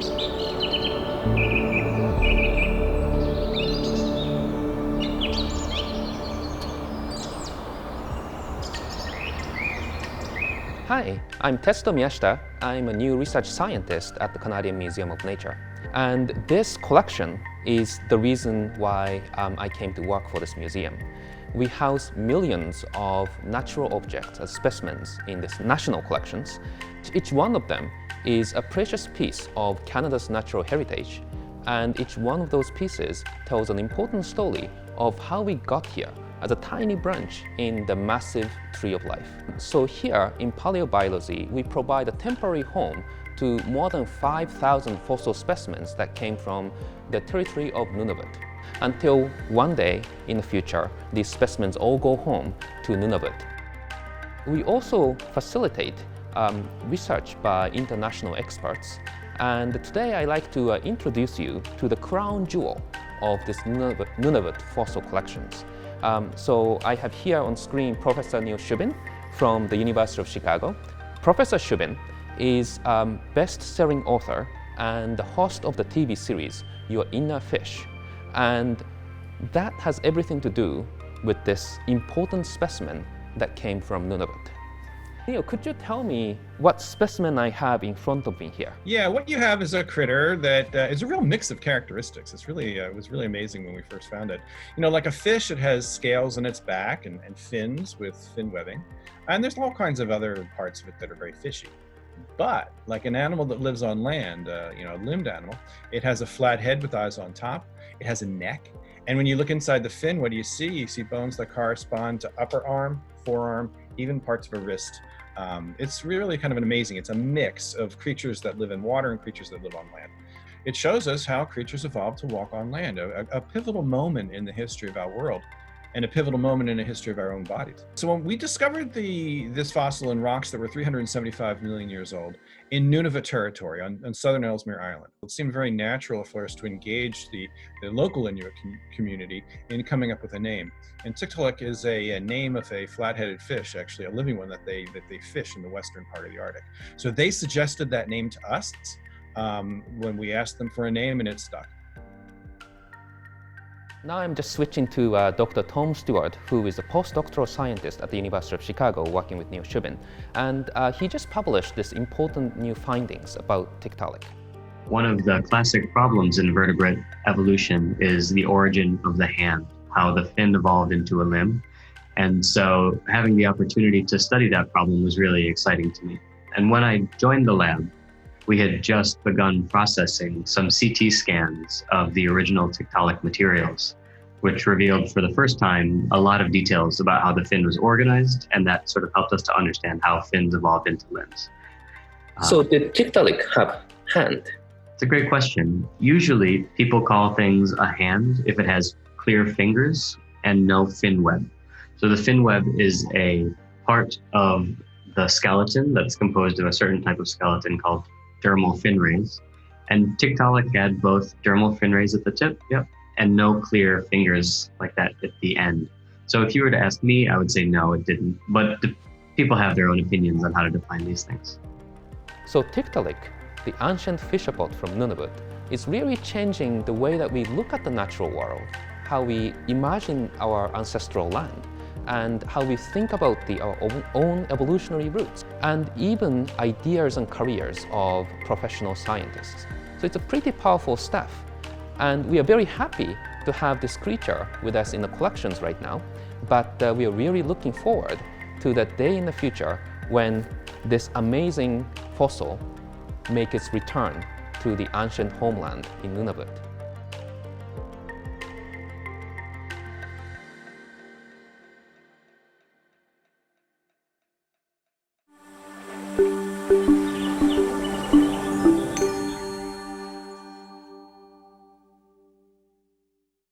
Hi, I'm Tetsuto Miyashita. I'm a new research scientist at the Canadian Museum of Nature. And this collection is the reason why I came to work for this museum. We house millions of natural objects as specimens in these national collections. Each one of them is a precious piece of Canada's natural heritage, and each one of those pieces tells an important story of how we got here as a tiny branch in the massive tree of life. So here in paleobiology, we provide a temporary home to more than 5,000 fossil specimens that came from the territory of Nunavut. Until one day in the future, these specimens all go home to Nunavut. We also facilitate research by international experts. And today I'd like to introduce you to the crown jewel of this Nunavut fossil collections. So I have here on screen Professor Neil Shubin from the University of Chicago. Professor Shubin is a best-selling author and the host of the TV series Your Inner Fish. And that has everything to do with this important specimen that came from Nunavut. Neil, could you tell me what specimen I have in front of me here? Yeah, what you have is a critter that is a real mix of characteristics. It's really, it was really amazing when we first found it. You know, like a fish, it has scales in its back and fins with fin webbing. And there's all kinds of other parts of it that are very fishy. But like an animal that lives on land, you know, a limbed animal, it has a flat head with eyes on top. It has a neck. And when you look inside the fin, what do you see? You see bones that correspond to upper arm, forearm, even parts of a wrist. It's really kind of an amazing, it's a mix of creatures that live in water and creatures that live on land. It shows us how creatures evolved to walk on land, a pivotal moment in the history of our world and a pivotal moment in the history of our own bodies. So when we discovered this fossil in rocks that were 375 million years old in Nunavut territory on southern Ellesmere Island, it seemed very natural for us to engage the local Inuit community in coming up with a name. And Tiktaalik is a name of a flat-headed fish, actually a living one that they fish in the western part of the Arctic. So they suggested that name to us when we asked them for a name, and it stuck. Now I'm just switching to Dr. Tom Stewart, who is a postdoctoral scientist at the University of Chicago working with Neil Shubin. And he just published this important new findings about Tiktaalik. One of the classic problems in vertebrate evolution is the origin of the hand, how the fin evolved into a limb. And so having the opportunity to study that problem was really exciting to me. And when I joined the lab, we had just begun processing some CT scans of the original Tiktaalik materials, which revealed for the first time a lot of details about how the fin was organized, and that sort of helped us to understand how fins evolved into limbs. So did Tiktaalik have hand? It's a great question. Usually people call things a hand if it has clear fingers and no fin web. So the fin web is a part of the skeleton that's composed of a certain type of skeleton called dermal fin rays. And Tiktaalik had both dermal fin rays at the tip, and no clear fingers like that at the end. So if you were to ask me, I would say no, it didn't. But people have their own opinions on how to define these things. So Tiktaalik, the ancient fisherpod from Nunavut, is really changing the way that we look at the natural world, how we imagine our ancestral land, and how we think about our own evolutionary roots, and even ideas and careers of professional scientists. So it's a pretty powerful stuff. And we are very happy to have this creature with us in the collections right now, but we are really looking forward to that day in the future when this amazing fossil makes its return to the ancient homeland in Nunavut.